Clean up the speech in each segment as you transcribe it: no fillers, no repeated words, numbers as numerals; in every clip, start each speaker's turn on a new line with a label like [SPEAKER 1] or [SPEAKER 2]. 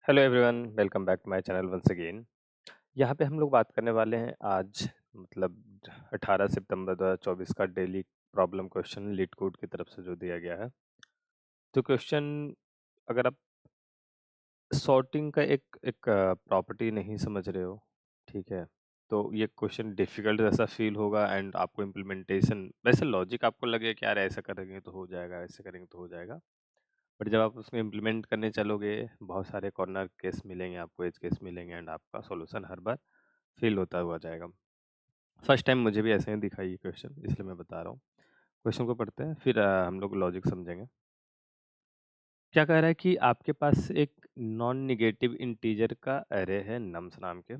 [SPEAKER 1] Hello everyone, welcome back to my channel once again. यहाँ पे हम लोग बात करने वाले हैं आज मतलब 18 सितंबर 2024 का daily problem question leet code की तरफ से जो दिया गया है। तो क्वेश्चन, अगर आप सॉर्टिंग का एक एक प्रॉपर्टी नहीं समझ रहे हो, ठीक है, तो ये क्वेश्चन डिफिकल्ट जैसा फील होगा एंड आपको इम्प्लीमेंटेशन, वैसे लॉजिक आपको लगे कि यार ऐसा करेंगे तो हो जाएगा, ऐसे करेंगे तो हो जाएगा, बट जब आप उसमें इम्प्लीमेंट करने चलोगे, बहुत सारे कॉर्नर केस मिलेंगे आपको, एज केस मिलेंगे एंड आपका सॉल्यूशन हर बार फेल होता हुआ जाएगा। फर्स्ट टाइम मुझे भी ऐसे ही दिखा ये क्वेश्चन, इसलिए मैं बता रहा हूँ। क्वेश्चन को पढ़ते हैं, फिर हम लोग लॉजिक समझेंगे। क्या कह रहा है कि आपके पास एक नॉन नेगेटिव इंटीजर का अरे है नम्स नाम के।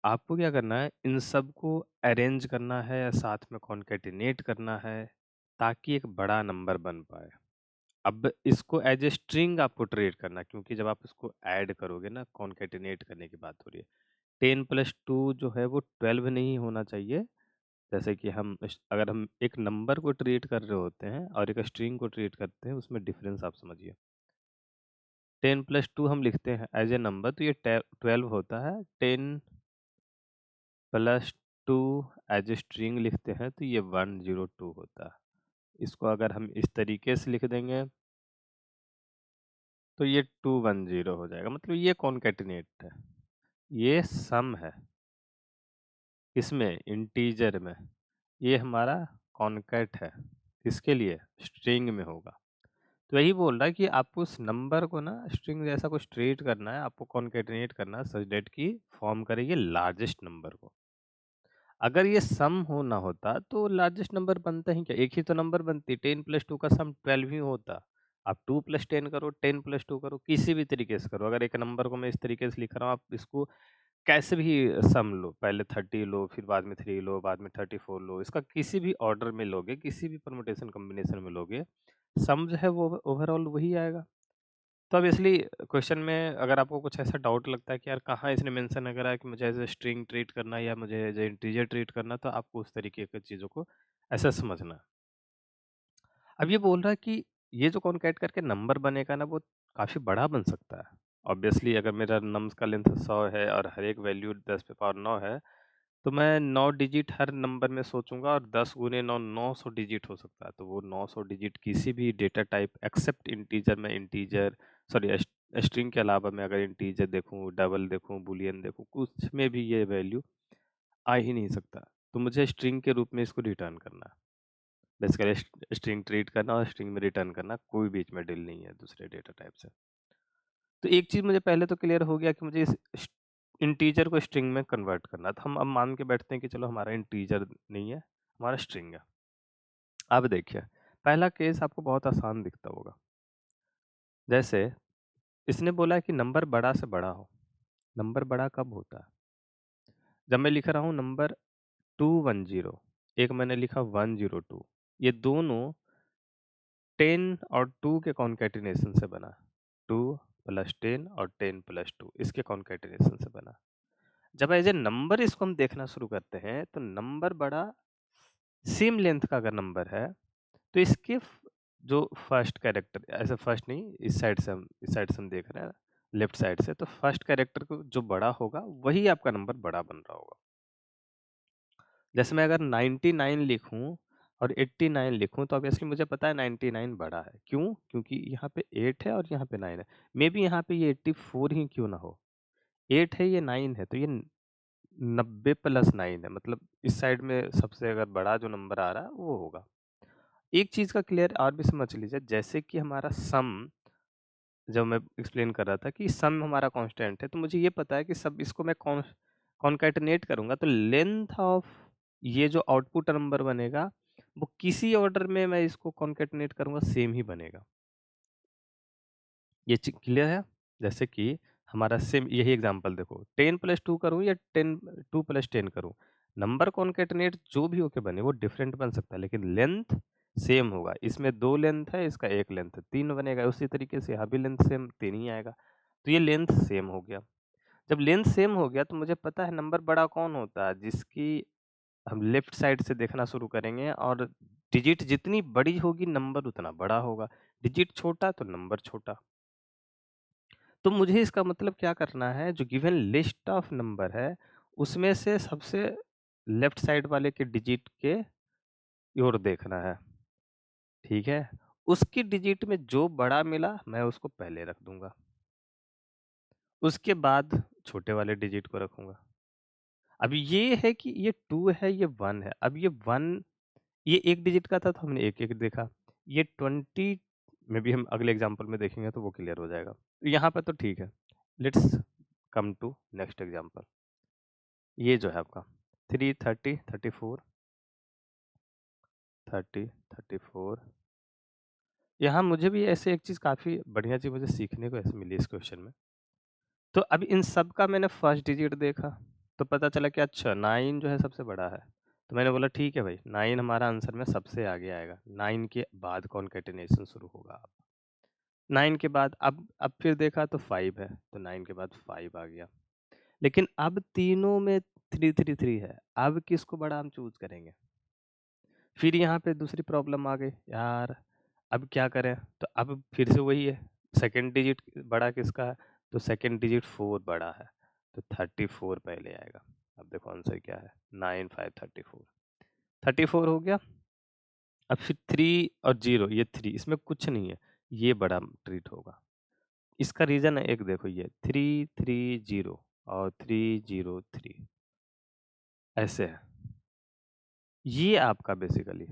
[SPEAKER 1] आपको क्या करना है, इन सब को अरेंज करना है या साथ में कॉन्केटिनेट करना है ताकि एक बड़ा नंबर बन पाए। अब इसको एज ए स्ट्रिंग आपको ट्रीट करना है, क्योंकि जब आप इसको ऐड करोगे ना, कॉन्केटिनेट करने की बात हो रही है। 10 प्लस 2 जो है वो 12 नहीं होना चाहिए। जैसे कि अगर हम एक नंबर को ट्रीट कर रहे होते हैं और एक स्ट्रिंग को ट्रीट करते हैं, उसमें डिफरेंस आप समझिए। 10 प्लस 2 हम लिखते हैं एज ए नंबर, तो ये 12 होता है। 10 प्लस 2 एज ए स्ट्रिंग लिखते हैं तो ये 102 होता है। इसको अगर हम इस तरीके से लिख देंगे तो ये 210 हो जाएगा। मतलब ये कॉन्केटिनेट है, ये सम है। इसमें इंटीजर में ये हमारा कॉन्कैट है। किसके लिए? स्ट्रिंग में होगा। तो यही बोल रहा है कि आपको उस नंबर को ना स्ट्रिंग जैसा कुछ ट्रीट करना है, आपको कॉन्केटिनेट करना है सच दैट की फॉर्म करेगी लार्जेस्ट नंबर को। अगर ये सम होना होता तो लार्जेस्ट नंबर बनता ही क्या, एक ही तो नंबर बनती। 10 प्लस 2 का सम 12 ही होता। आप 2 प्लस 10 करो, 10 प्लस 2 करो, किसी भी तरीके से करो। अगर एक नंबर को मैं इस तरीके से लिख रहा हूँ, आप इसको कैसे भी सम लो, पहले 30 लो, फिर बाद में 3 लो, बाद में 34 लो, इसका किसी भी ऑर्डर में लोगे, किसी भी परमुटेशन कॉम्बिनेशन में लोगे, सम जो है वो ओवरऑल वही आएगा। तो अब इसलिए क्वेश्चन में अगर आपको कुछ ऐसा डाउट लगता है कि यार कहाँ इसने मेंशन करा है कि मुझे एज़ अ स्ट्रिंग ट्रीट करना है या मुझे एज़ अ इंटीजर ट्रीट करना है, तो आपको उस तरीके की चीज़ों को ऐसा समझना है। अब ये बोल रहा है कि ये जो कॉन्कैट करके नंबर बनेगा ना, वो काफ़ी बड़ा बन सकता है। ऑब्वियसली अगर मेरा नम्स का लेंथ 100 है और हर एक वैल्यू 10 पे पावर 9 है, तो मैं 9 डिजिट हर नंबर में सोचूँगा और 10 गुने 9 900 डिजिट हो सकता है। तो वो 900 डिजिट किसी भी डेटा टाइप एक्सेप्ट इंटीजर में, इंटीजर सॉरी स्ट्रिंग के अलावा मैं अगर इंटीजर देखूँ, डबल देखूँ, बूलियन देखूँ, कुछ में भी ये वैल्यू आ ही नहीं सकता। तो मुझे स्ट्रिंग के रूप में इसको रिटर्न करना है। बेसिकली स्ट्रिंग ट्रीट करना और स्ट्रिंग में रिटर्न करना, कोई बीच में डील नहीं है दूसरे डेटा टाइप से। तो एक चीज़ मुझे पहले तो क्लियर हो गया कि मुझे इस इंटीजर को स्ट्रिंग में कन्वर्ट करना है। तो हम अब मान के बैठते हैं कि चलो हमारा इंटीजर नहीं है, हमारा स्ट्रिंग है। अब देखिए, पहला केस आपको बहुत आसान दिखता होगा। जैसे इसने बोला है कि नंबर बड़ा से बड़ा हो। नंबर बड़ा कब होता है? जब मैं लिख रहा हूँ नंबर 210, एक मैंने लिखा 102, ये दोनों 10 और 2 के कॉन्कैटिनेशन से बना। 2 प्लस 10 और 10 प्लस 2 इसके कॉन्कैटिनेशन से बना। जब एज ए नंबर इसको हम देखना शुरू करते हैं, तो नंबर बड़ा सेम लेंथ का अगर नंबर है, तो इसके जो फर्स्ट कैरेक्टर, ऐसे फर्स्ट नहीं, इस साइड से हम देख रहे हैं लेफ्ट साइड से, तो फर्स्ट कैरेक्टर को जो बड़ा होगा वही आपका नंबर बड़ा बन रहा होगा। जैसे मैं अगर 99 लिखूं और 89 लिखूं, तो ऑब्वियसली मुझे पता है 99 बड़ा है। क्यों? क्योंकि यहाँ पे 8 है और यहाँ पे 9 है। मे बी यहाँ पे ये 84 ही क्यों ना हो, 8 है, ये 9 है, तो ये 90 प्लस 9 है। मतलब इस साइड में सबसे अगर बड़ा जो नंबर आ रहा है वो होगा। एक चीज़ का क्लियर और भी समझ लीजिए, जैसे कि हमारा सम, जब मैं एक्सप्लेन कर रहा था कि सम हमारा कांस्टेंट है, तो मुझे ये पता है कि सब इसको मैं कॉन्कैटिनेट करूँगा, तो लेंथ ऑफ ये जो आउटपुट नंबर बनेगा, वो किसी ऑर्डर में मैं इसको कॉन्कैटिनेट करूँगा, सेम ही बनेगा। ये चीज़ क्लियर है? जैसे कि हमारा सेम यही एग्ज़ाम्पल देखो, 10 प्लस 2 करूँ या 2 प्लस 10 करूँ, नंबर कॉन्कैटिनेट जो भी होके बने वो डिफरेंट बन सकता है, लेकिन लेंथ सेम होगा। इसमें 2 लेंथ है, इसका 1 लेंथ है, 3 बनेगा। उसी तरीके से यहाँ भी लेंथ सेम 3 ही आएगा। तो ये लेंथ सेम हो गया। जब लेंथ सेम हो गया, तो मुझे पता है नंबर बड़ा कौन होता है, जिसकी हम लेफ्ट साइड से देखना शुरू करेंगे और डिजिट जितनी बड़ी होगी नंबर उतना बड़ा होगा, डिजिट छोटा तो नंबर छोटा। तो मुझे इसका मतलब क्या करना है, जो गिवन लिस्ट ऑफ नंबर है, उसमें से सबसे लेफ्ट साइड वाले के डिजिट के ओर देखना है, ठीक है? उसकी डिजिट में जो बड़ा मिला, मैं उसको पहले रख दूँगा। उसके बाद छोटे वाले डिजिट को रखूँगा। अब ये है कि ये 2 है, ये 1 है। अब ये 1 ये 1 डिजिट का था तो हमने 1-1 देखा। ये 20 में भी हम अगले एग्ज़ाम्पल में देखेंगे तो वो क्लियर हो जाएगा। तो यहाँ पे तो ठीक है। Let's come to next example. ये जो है आपका 3, 30, 34, 30, 34। यहाँ मुझे भी ऐसे एक चीज़ काफ़ी बढ़िया चीज़ मुझे सीखने को ऐसे मिली इस क्वेश्चन में। तो अब इन सब का मैंने फर्स्ट डिजिट देखा, तो पता चला कि अच्छा 9 जो है सबसे बड़ा है। तो मैंने बोला ठीक है भाई, 9 हमारा आंसर में सबसे आगे आएगा। 9 के बाद कॉन्कैटिनेशन शुरू होगा अब। 9 के बाद अब फिर देखा तो 5 है, तो 9 के बाद 5 आ गया। लेकिन अब तीनों में 333 है, अब किसको बड़ा हम चूज़ करेंगे? फिर यहाँ पे दूसरी प्रॉब्लम आ गई, यार अब क्या करें? तो अब फिर से वही है, सेकंड डिजिट बड़ा किसका है? तो सेकंड डिजिट 4 बड़ा है, तो 34 पहले आएगा। अब देखो आंसर क्या है? 9, 5, 34। 34 हो गया। अब फिर 3 और 0 ये 3 इसमें कुछ नहीं है, ये बड़ा ट्रीट होगा। इसका रीज़न है एक देखो ये 330 और 303 ऐसे है। ये आपका बेसिकली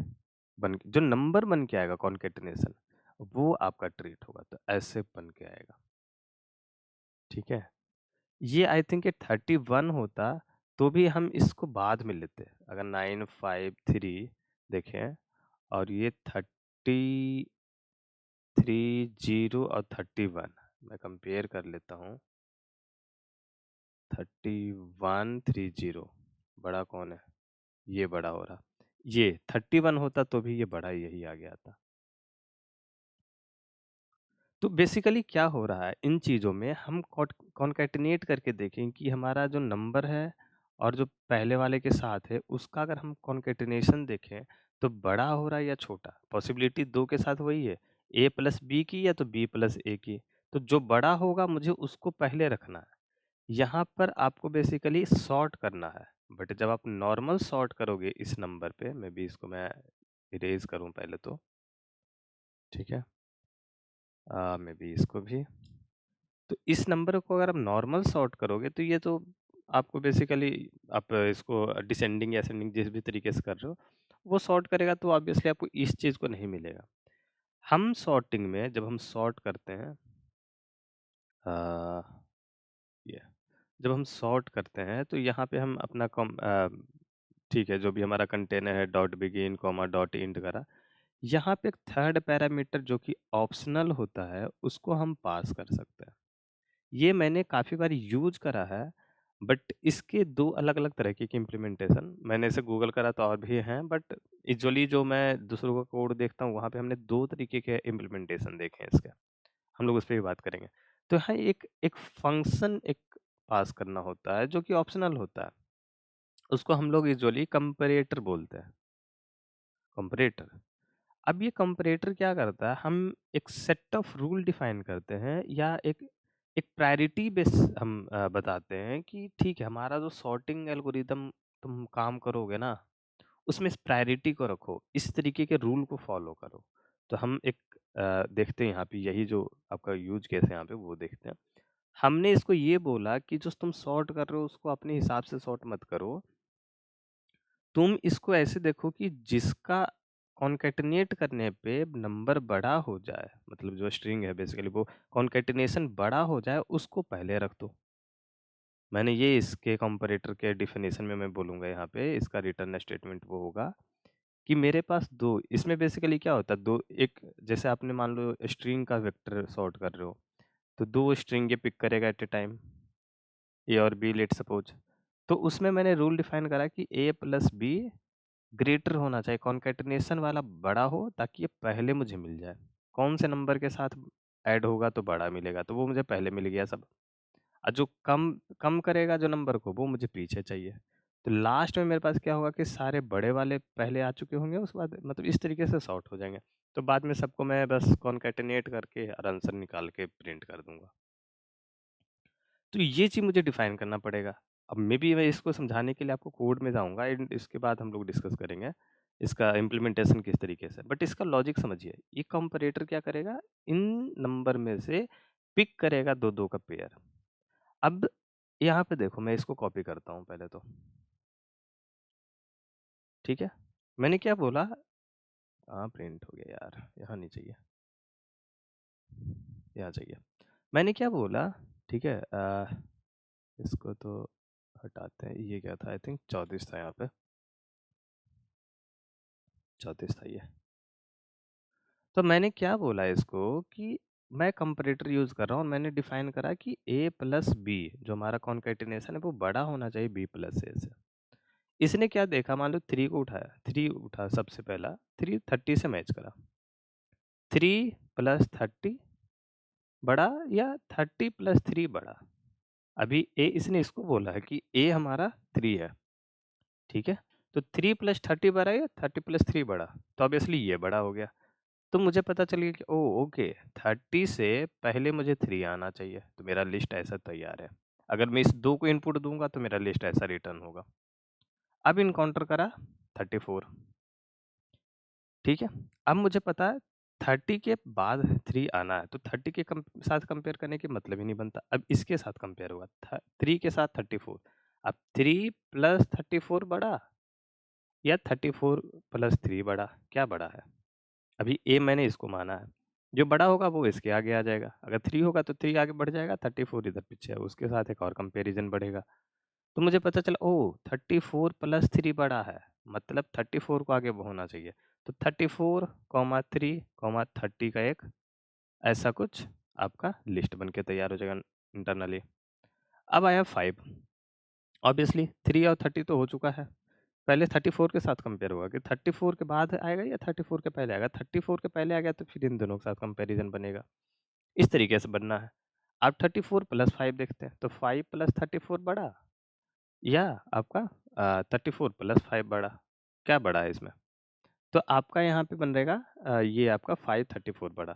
[SPEAKER 1] जो नंबर बन के आएगा कॉन्कैटिनेशन, वो आपका ट्रीट होगा, तो ऐसे बन के आएगा, ठीक है? ये आई थिंक ये 31 होता, तो भी हम इसको बाद में लेते। अगर 953 देखें और ये 33 और 31 मैं कंपेयर कर लेता हूँ। 31 30 बड़ा कौन है? ये बड़ा हो रहा। ये 31 होता तो भी ये बड़ा यही आ गया था। तो बेसिकली क्या हो रहा है इन चीज़ों में हम कॉन्कैटिनेट करके देखें कि हमारा जो नंबर है और जो पहले वाले के साथ है उसका अगर हम कॉन्कैटिनेशन देखें तो बड़ा हो रहा है या छोटा। पॉसिबिलिटी दो के साथ वही है, ए प्लस बी की या तो बी प्लस ए की। तो जो बड़ा होगा मुझे उसको पहले रखना है। यहाँ पर आपको बेसिकली सॉर्ट करना है, बट जब आप नॉर्मल सॉर्ट करोगे इस नंबर पे, मे बी इसको मैं इरेज करूँ पहले तो, ठीक है? मे बी इसको भी। तो इस नंबर को अगर आप नॉर्मल सॉर्ट करोगे तो ये तो आपको बेसिकली आप इसको डिसेंडिंग या असेंडिंग जिस भी तरीके से कर रहे हो, वो सॉर्ट करेगा तो ऑब्वियसली आपको इस चीज़ को नहीं मिलेगा। हम सॉर्टिंग में जब हम सॉर्ट करते हैं अ, ये जब हम सॉर्ट करते हैं तो यहाँ पे हम अपना ठीक है, जो भी हमारा कंटेनर है dot begin comma dot and करा। यहाँ पे एक थर्ड पैरामीटर जो कि ऑप्शनल होता है उसको हम पास कर सकते हैं। ये मैंने काफ़ी बार यूज़ करा है, बट इसके 2 अलग-अलग तरीके की इम्प्लीमेंटेशन मैंने इसे गूगल करा तो और भी हैं, बट यूजुअली जो मैं दूसरों का कोड देखता हूँ, वहाँ पे हमने 2 तरीके के इम्प्लीमेंटेशन देखे हैं इसके। हम लोग उस पे भी बात करेंगे। तो हाँ, एक एक फंक्शन एक पास करना होता है, जो कि ऑप्शनल होता है। उसको हम लोग यूजुअली कंपैरेटर बोलते हैं, कंपैरेटर। अब ये कंपैरेटर क्या करता है, हम एक सेट ऑफ रूल डिफाइन करते हैं या एक एक प्रायोरिटी बेस हम बताते हैं कि ठीक है, हमारा जो सॉर्टिंग एल्गोरिदम तुम काम करोगे ना, उसमें इस प्रायोरिटी को रखो, इस तरीके के रूल को फॉलो करो। तो हम एक देखते हैं यहाँ पे यही जो आपका यूज़ केस है यहाँ पे वो देखते हैं। हमने इसको ये बोला कि जो तुम सॉर्ट कर रहे हो उसको अपने हिसाब से सॉर्ट मत करो। तुम इसको ऐसे देखो कि जिसका कॉन्कैटिनेट करने पे नंबर बड़ा हो जाए, मतलब जो स्ट्रिंग है बेसिकली वो कॉन्कैटिनेशन बड़ा हो जाए उसको पहले रख दो। मैंने ये इसके कंपैरेटर के डेफिनेशन में मैं बोलूँगा यहाँ पे, इसका रिटर्न स्टेटमेंट वो होगा कि मेरे पास 2 इसमें बेसिकली क्या होता है 2 एक जैसे आपने मान लो स्ट्रिंग का वेक्टर सॉर्ट कर रहे हो, तो 2 स्ट्रिंग ये पिक करेगा एट अ टाइम, ए और बी लेट्स सपोज। तो उसमें मैंने रूल डिफाइन करा कि ए प्लस बी ग्रेटर होना चाहिए, कॉन्कैटिनेशन वाला बड़ा हो ताकि ये पहले मुझे मिल जाए। कौन से नंबर के साथ ऐड होगा तो बड़ा मिलेगा, तो वो मुझे पहले मिल गया सब। जो कम कम करेगा जो नंबर को वो मुझे पीछे चाहिए। तो लास्ट में मेरे पास क्या होगा कि सारे बड़े वाले पहले आ चुके होंगे, उसके बाद मतलब इस तरीके से सॉर्ट हो जाएँगे। तो बाद में सबको मैं बस कॉन्कैटिनेट करके और आंसर निकाल के प्रिंट कर दूँगा। तो ये चीज़ मुझे डिफ़ाइन करना पड़ेगा। अब मेबी मैं इसको समझाने के लिए आपको कोड में जाऊँगा एंड इसके बाद हम लोग डिस्कस करेंगे, इसका इम्प्लीमेंटेशन किस तरीके से। बट इसका लॉजिक समझिए, ये कंपैरेटर क्या करेगा, इन नंबर में से पिक करेगा 2-2 का पेयर। अब यहाँ पे देखो मैं इसको कॉपी करता हूँ पहले तो, ठीक है? मैंने क्या बोला, कहाँ प्रिंट हो गया यार, यहाँ नहीं चाहिए, यहाँ चाहिए। मैंने क्या बोला, ठीक है, इसको तो हटाते हैं, ये क्या था, आई थिंक 34 था यहाँ पे, 34 था ये। तो मैंने क्या बोला इसको कि मैं कंपैरेटर यूज़ कर रहा हूँ और मैंने डिफाइन करा कि a प्लस बी जो हमारा कॉन्कैटिनेशन है वो बड़ा होना चाहिए b प्लस a से। इसने क्या देखा, मान लो 3 को उठाया, 3 उठा सबसे पहला, 3 30 से मैच करा। 3 प्लस 30 बड़ा या 30 प्लस 3 बड़ा? अभी a इसने इसको बोला है कि a हमारा 3 है, ठीक है? तो 3 प्लस 30 बड़ा या 30 प्लस 3 बड़ा? तो ऑब्वियसली ये बड़ा हो गया। तो मुझे पता चल गया कि ओह! ओके, 30 से पहले मुझे 3 आना चाहिए, तो मेरा लिस्ट ऐसा तैयार है। अगर मैं इस 2 को इनपुट दूँगा तो मेरा लिस्ट ऐसा रिटर्न होगा। अब इनकाउंटर करा 34, ठीक है? अब मुझे पता है 30 के बाद 3 आना है, तो 30 के साथ कंपेयर करने के मतलब ही नहीं बनता। अब इसके साथ कंपेयर हुआ 3 के साथ 34। अब 3 प्लस 34 बड़ा या 34 प्लस 3 बड़ा? क्या बड़ा है? अभी ए मैंने इसको माना है, जो बड़ा होगा वो इसके आगे आ जाएगा। अगर 3 होगा तो 3 आगे बढ़ जाएगा, 34 इधर पीछे है, उसके साथ एक और कंपैरिज़न बढ़ेगा। तो मुझे पता चला ओह! 34 प्लस 3 बड़ा है, मतलब 34 को आगे होना चाहिए। तो 34, 3, 30 का एक ऐसा कुछ आपका लिस्ट बन के तैयार हो जाएगा इंटरनली। अब आया 5, ऑब्वियसली 3 और 30 तो हो चुका है। पहले 34 के साथ कंपेयर होगा कि 34 के बाद आएगा या 34 के पहले आएगा। 34 के पहले आ गया तो फिर इन दोनों के साथ कंपैरिजन बनेगा। इस तरीके से बनना है। अब 34 प्लस 5 देखते हैं, तो 5 प्लस 34 बड़ा या आपका 34 प्लस 5 बड़ा? क्या बड़ा है इसमें? तो आपका यहाँ पे बन रहेगा ये आपका 5 34 बड़ा।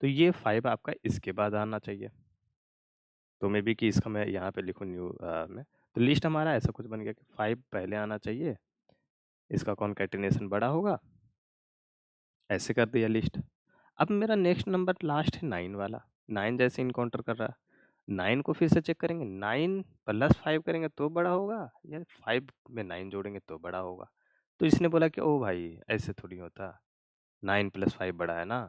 [SPEAKER 1] तो ये 5 आपका इसके बाद आना चाहिए। तो मे बी कि इसका मैं यहाँ पे लिखूँ न्यू में। तो लिस्ट हमारा ऐसा कुछ बन गया कि 5 पहले आना चाहिए, इसका कॉन्कैटिनेशन बड़ा होगा, ऐसे कर दिया लिस्ट। अब मेरा नेक्स्ट नंबर लास्ट है 9 वाला, 9 जैसे इनकाउंटर कर रहा है, 9 को फिर से चेक करेंगे, 9 प्लस 5 करेंगे तो बड़ा होगा या 5 में 9 जोड़ेंगे तो बड़ा होगा। तो इसने बोला कि ओ भाई ऐसे थोड़ी होता, 9 प्लस 5 बड़ा है ना,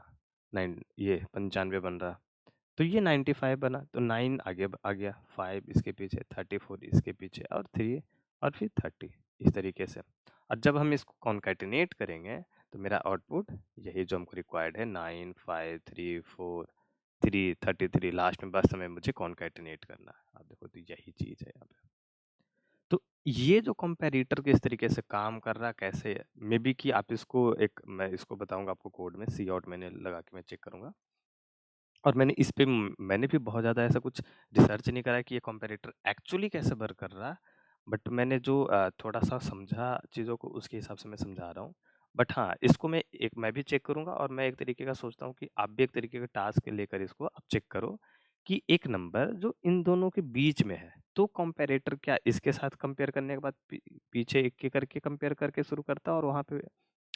[SPEAKER 1] 9 ये 95 बन रहा, तो ये 95 बना, तो 9 आगे आ गया, 5 इसके पीछे, 34 इसके पीछे और 3 और फिर 30, इस तरीके से। और जब हम इसको कॉन्कैटिनेट करेंगे तो मेरा आउटपुट यही जो हमको रिक्वायर्ड है, 9 5 3 4 3 33, लास्ट में बस हमें मुझे कॉन्कैटिनेट करना है। आप देखो तो यही चीज़ है यहाँ पे। तो ये जो कंपैरेटर किस तरीके से काम कर रहा है, कैसे, मे बी कि आप इसको एक मैं इसको बताऊँगा आपको कोड में, सी आउट मैंने लगा के मैं चेक करूँगा। और मैंने इस पे मैंने भी बहुत ज़्यादा ऐसा कुछ रिसर्च नहीं करा कि ये कंपैरेटर एक्चुअली कैसे वर्क कर रहा है। बट मैंने जो थोड़ा-सा समझा चीज़ों को उसके हिसाब से मैं समझा रहा हूँ। बट हाँ, इसको मैं भी चेक करूँगा और मैं एक तरीके का सोचता हूँ कि आप भी एक तरीके का टास्क लेकर इसको आप चेक करो कि एक नंबर जो इन दोनों के बीच में है, तो कंपैरेटर क्या इसके साथ कंपेयर करने के बाद पीछे एक-एक करके कंपेयर करके शुरू करता है और वहाँ पे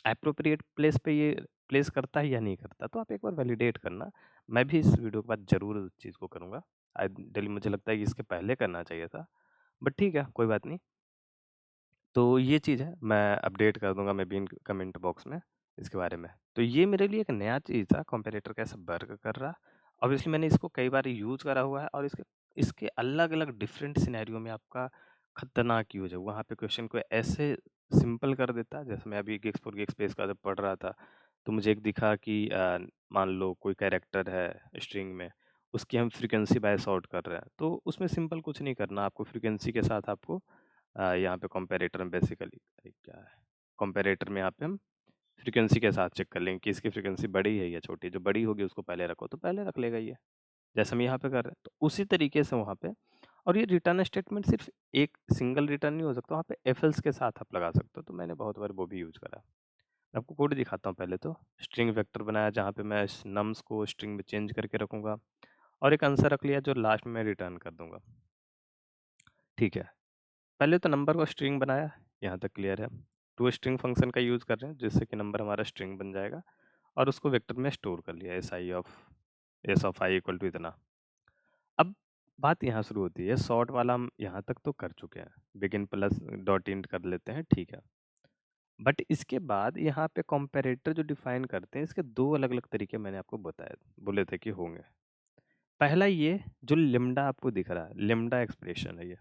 [SPEAKER 1] एप्रोप्रिएट प्लेस पे ये प्लेस करता है या नहीं करता? तो आप एक बार वैलिडेट करना। मैं भी इस वीडियो के बाद ज़रूर उस चीज़ को करूँगा। आइडियली मुझे लगता है कि इसके पहले करना चाहिए था, बट ठीक है, कोई बात नहीं। तो ये चीज़ है, मैं अपडेट कर दूँगा मैं भी इन कमेंट बॉक्स में इसके बारे में। तो ये मेरे लिए एक नया चीज़ था, कंपैरेटर कैसे वर्क कर रहा। ऑब्वियसली मैंने इसको कई बार यूज़ करा हुआ है और इसके इसके अलग-अलग डिफरेंट सिनेरियो में आपका खतरनाक यूज़ है। वहाँ पे क्वेश्चन को ऐसे सिंपल कर देता है, जैसे मैं अभी गिग्स फॉर गिग्स स्पेस का जब पढ़ रहा था, तो मुझे एक दिखा कि मान लो कोई कैरेक्टर है स्ट्रिंग में, उसकी हम फ्रीक्वेंसी बाय सॉर्ट कर रहे हैं, तो उसमें सिंपल कुछ नहीं करना, आपको फ्रीक्वेंसी के साथ आपको यहाँ पे कंपैरेटर में बेसिकली क्या है, कंपैरेटर में यहाँ पे हम फ्रीक्वेंसी के साथ चेक कर लेंगे कि इसकी फ्रीक्वेंसी बड़ी है या छोटी है। जो बड़ी होगी उसको पहले रखो, तो पहले रख लेगा ये, जैसे हम यहाँ पे कर रहे हैं। तो उसी तरीके से वहाँ पे, और ये रिटर्न स्टेटमेंट सिर्फ एक सिंगल रिटर्न नहीं हो सकता, वहाँ पे एफएल्स के साथ आप लगा सकते हो। तो मैंने बहुत बार वो भी यूज़ करा। मैं आपको कोड दिखाता हूँ पहले तो। स्ट्रिंग वेक्टर बनाया जहाँ पे मैं नम्स को स्ट्रिंग में चेंज करके रखूँगा और एक आंसर रख लिया जो लास्ट में मैं रिटर्न कर दूँगा। ठीक है। पहले तो नंबर को स्ट्रिंग बनाया, यहाँ तक क्लियर है। टू स्ट्रिंग फंक्शन का यूज़ कर रहे हैं जिससे कि नंबर हमारा स्ट्रिंग बन जाएगा और उसको वेक्टर में स्टोर कर लिया S of I equal to इतना। अब बात यहाँ शुरू होती है, सॉर्ट वाला हम यहाँ तक तो कर चुके हैं, बिगिन प्लस डॉट इंट कर लेते हैं, ठीक है। बट इसके बाद यहाँ पे कंपैरेटर जो डिफाइन करते हैं, इसके दो अलग अलग तरीके मैंने आपको बोले थे कि होंगे। पहला ये जो लिम्डा आपको दिख रहा है, लिम्डा एक्सप्रेशन है ये,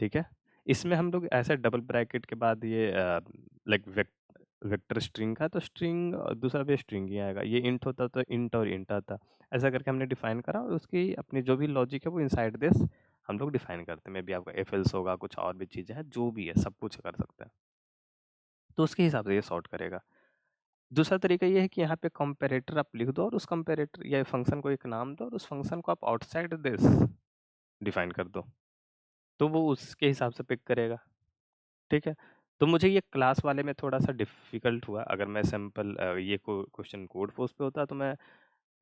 [SPEAKER 1] ठीक है। इसमें हम लोग ऐसे डबल ब्रैकेट के बाद ये लाइक वेक्टर स्ट्रिंग का, तो स्ट्रिंग दूसरा भी स्ट्रिंग ही आएगा, ये इंट होता तो इंट और इंट आता, ऐसा करके हमने डिफाइन करा और उसकी अपनी जो भी लॉजिक है वो इनसाइड दिस हम लोग डिफाइन करते हैं। मे बी आपका एफ एल्स होगा, कुछ और भी चीज़ें हैं, जो भी है सब कुछ कर सकते हैं, तो उसके हिसाब से ये सॉर्ट करेगा। दूसरा तरीका ये है कि यहाँ पे कंपैरेटर आप लिख दो और उस कंपैरेटर या फंक्शन को एक नाम दो और उस फंक्शन को आप आउटसाइड दिस डिफाइन कर दो, तो वो उसके हिसाब से पिक करेगा, ठीक है। तो मुझे ये क्लास वाले में थोड़ा-सा डिफ़िकल्ट हुआ, अगर मैं सिंपल ये को क्वेश्चन कोड फ़ोर्स पे होता तो मैं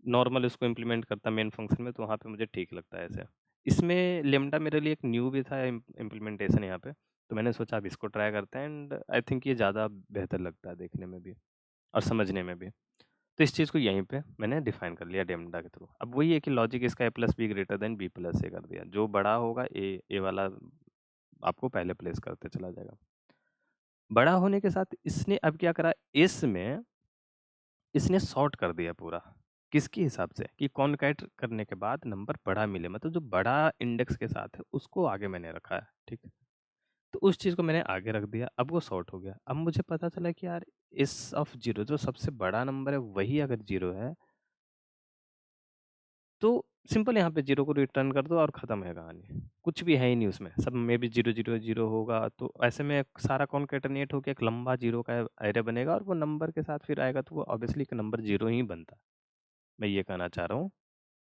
[SPEAKER 1] नॉर्मल इसको इम्प्लीमेंट करता मेन फंक्शन में, तो वहाँ पे मुझे ठीक लगता है ऐसे। इसमें लैम्ब्डा मेरे लिए एक न्यू भी था इम्प्लीमेंटेशन यहाँ पे, तो मैंने सोचा अब इसको ट्राई करते हैं एंड आई थिंक ये ज़्यादा बेहतर लगता है देखने में भी और समझने में भी। तो इस चीज़ को यहीं पे मैंने डिफाइन कर लिया लैम्ब्डा के थ्रू। अब वही है कि लॉजिक इसका A plus B greater than B plus A कर दिया। जो बड़ा होगा ए वाला आपको पहले प्लेस करते चला जाएगा। बड़ा होने के साथ इसने अब क्या करा, इसमें इसने सॉर्ट कर दिया पूरा। किसके हिसाब से कि कॉन्कैट करने के बाद नंबर बड़ा मिले, मतलब जो बड़ा इंडेक्स के साथ है उसको आगे मैंने रखा है, ठीक है। तो उस चीज़ को मैंने आगे रख दिया, अब वो सॉर्ट हो गया। अब मुझे पता चला कि यार एस ऑफ 0 जो सबसे बड़ा नंबर है वही अगर 0 है, तो सिंपल यहाँ पे 0 को रिटर्न कर दो और ख़त्म है कहानी। कुछ भी है ही नहीं उसमें, सब में भी 0, 0, 0 होगा, तो ऐसे में सारा कॉन्कैटिनेट होके एक लंबा 0 का एरे बनेगा और वो नंबर के साथ फिर आएगा तो वो ऑब्वियसली एक नंबर 0 ही बनता है। मैं ये कहना चाह रहा हूँ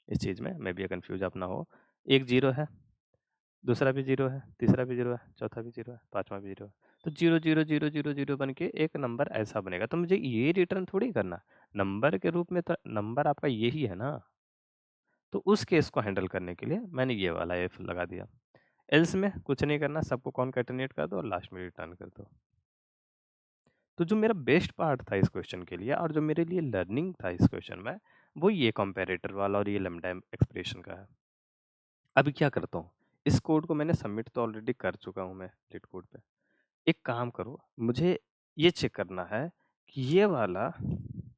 [SPEAKER 1] इस चीज़ में, मे बी कन्फ्यूज़ आप ना हो। एक 0 है, दूसरा भी 0 है, तीसरा भी 0 है, चौथा भी 0 है, पाँचवाँ भी 0 है। तो 0, 0, 0, 0, 0 बन के एक नंबर ऐसा बनेगा। तो मुझे ये रिटर्न थोड़ी करना, नंबर के रूप में तो नंबर आपका यही है ना। तो उस केस को हैंडल करने के लिए मैंने ये वाला इफ लगा दिया। एल्स में कुछ नहीं करना, सबको कॉन्कैटिनेट कर दो और लास्ट में रिटर्न कर दो। तो जो मेरा बेस्ट पार्ट था इस क्वेश्चन के लिए और जो मेरे लिए लर्निंग था इस क्वेश्चन में, वो ये कंपैरेटर वाला और ये लैम्ब्डा एक्सप्रेशन का है। अभी क्या करता हूँ, इस कोड को मैंने सबमिट तो ऑलरेडी कर चुका हूँ मैं लिट कोड पे। एक काम करो, मुझे ये चेक करना है कि ये वाला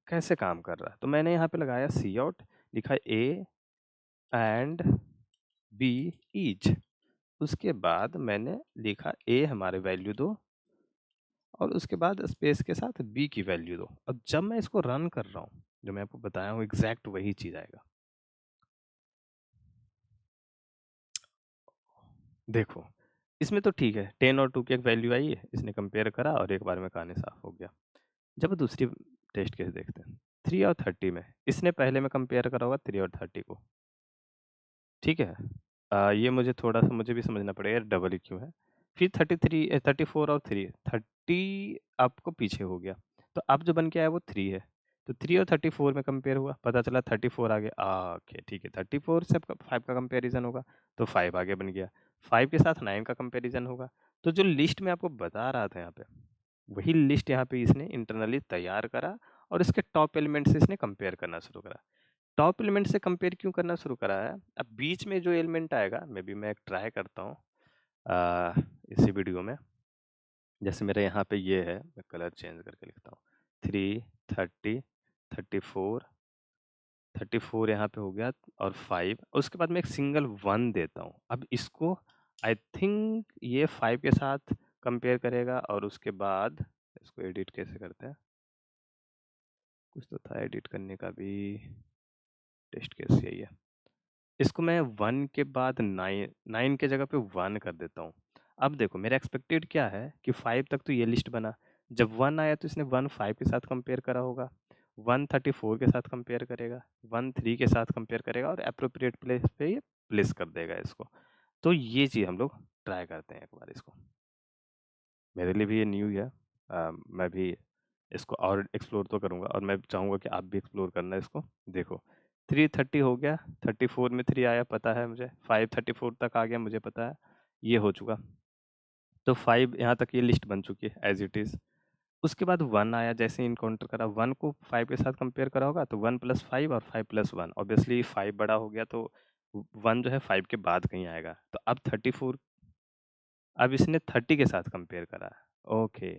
[SPEAKER 1] कैसे काम कर रहा है। तो मैंने यहाँ पे लगाया सी आउट, लिखा ए एंड बी ईच। उसके बाद मैंने लिखा ए हमारे वैल्यू दो और उसके बाद स्पेस के साथ बी की वैल्यू दो। अब जब मैं इसको रन कर रहा हूँ, जो मैं आपको बताया हूँ एग्जैक्ट वही चीज़ आएगा। देखो, इसमें तो ठीक है, 10 और 2 की एक वैल्यू आई है, इसने कंपेयर करा और एक बार में कहानी साफ हो गया। जब दूसरी टेस्ट केस देखते हैं, 3 और 30 में, इसने पहले में कंपेयर करा होगा 3 और 30 को, ठीक है? ये मुझे भी समझना पड़ेगा डबल ही क्यों है। फिर 34 और 3, 30 आपको पीछे हो गया, तो अब जो बन के आया वो 3 है। तो 3 और 34 में कंपेयर हुआ, पता चला 34 आ गया। ओके, ठीक है, 34 से आपका 5 का कंपैरिज़न होगा, तो 5 आगे बन गया। 5 के साथ 9 का कंपैरिज़न होगा, तो जो लिस्ट मैं आपको बता रहा था यहाँ पे, वही लिस्ट यहाँ पे इसने इंटरनली तैयार करा और इसके टॉप एलिमेंट से इसने कंपेयर करना शुरू करा। टॉप एलिमेंट से कंपेयर क्यों करना शुरू करा है? अब बीच में जो एलिमेंट आएगा, मे बी मैं एक ट्राई करता हूँ इसी वीडियो में। जैसे मेरे यहाँ पे ये है, मैं कलर चेंज करके लिखता हूँ। 3, 30, 34, 34 यहाँ पे हो गया और 5, उसके बाद मैं एक सिंगल 1 देता हूँ। अब इसको आई थिंक ये 5 के साथ कंपेयर करेगा और उसके बाद इसको एडिट कैसे करते हैं? कुछ तो था एडिट करने का भी, टेस्ट केस यही है। इसको मैं 1 के बाद 9 के जगह पे 1 कर देता हूँ। अब देखो मेरा एक्सपेक्टेड क्या है कि 5 तक तो ये लिस्ट बना। जब 1 आया तो इसने 1 5 के साथ कंपेयर करा होगा, 1 34 के साथ कंपेयर करेगा, 1 3 के साथ कंपेयर करेगा और एप्रोप्रिएट प्लेस पे ये प्लेस कर देगा इसको। तो ये चीज़ हम लोग ट्राई करते हैं एक बार इसको। मेरे लिए भी ये न्यू है। मैं भी इसको और एक्सप्लोर तो करूँगा और मैं चाहूँगा कि आप भी एक्सप्लोर करना इसको। देखो 330 हो गया, 34 में 3 आया पता है मुझे, 5 34 तक आ गया मुझे पता है, ये हो चुका। तो 5 यहाँ तक ये लिस्ट बन चुकी है एज़ इट इज़। उसके बाद 1 आया, जैसे ही इनकाउंटर करा 1 को 5 के साथ कंपेयर करा होगा, तो 1 + 5 और 5 + 1 ऑब्वियसली 5 बड़ा हो गया, तो 1 जो है 5 के बाद कहीं आएगा। तो अब 34, अब इसने 30 के साथ कंपेयर करा। ओके,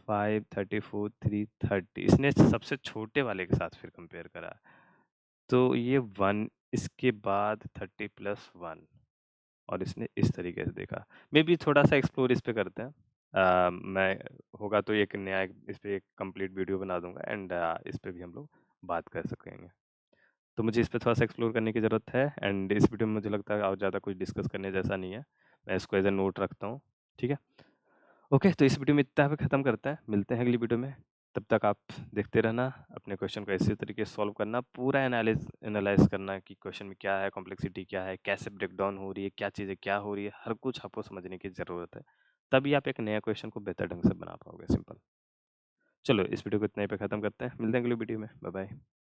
[SPEAKER 1] 5, 34, 3, 30 इसने सबसे छोटे वाले के साथ फिर कंपेयर करा। तो ये 1 इसके बाद 30 + 1 और इसने इस तरीके से देखा। मेबी थोड़ा-सा एक्सप्लोर इस पे करते हैं। मैं होगा तो एक नया इस पे एक कंप्लीट वीडियो बना दूँगा एंड इस पे भी हम लोग बात कर सकेंगे। तो मुझे इस पे थोड़ा-सा एक्सप्लोर करने की ज़रूरत है एंड इस वीडियो में मुझे लगता है और ज़्यादा कुछ डिस्कस करने जैसा नहीं है। मैं इसको एज़ अ नोट रखता हूँ, ठीक है? ओके, तो इस वीडियो में इतना पे खत्म करते हैं। मिलते हैं अगली वीडियो में। तब तक आप देखते रहना, अपने क्वेश्चन को ऐसे तरीके से सॉल्व करना, पूरा एनालाइज़ करना कि क्वेश्चन में क्या है, कॉम्प्लेक्सिटी क्या है, कैसे ब्रेकडाउन हो रही है, क्या चीज़ें क्या हो रही है, हर कुछ आपको समझने की ज़रूरत है। तभी आप एक नया क्वेश्चन को बेहतर ढंग से बना पाओगे, सिंपल। चलो इस वीडियो को इतना ही पे खत्म करते हैं। मिलते हैं अगली वीडियो में। Bye bye.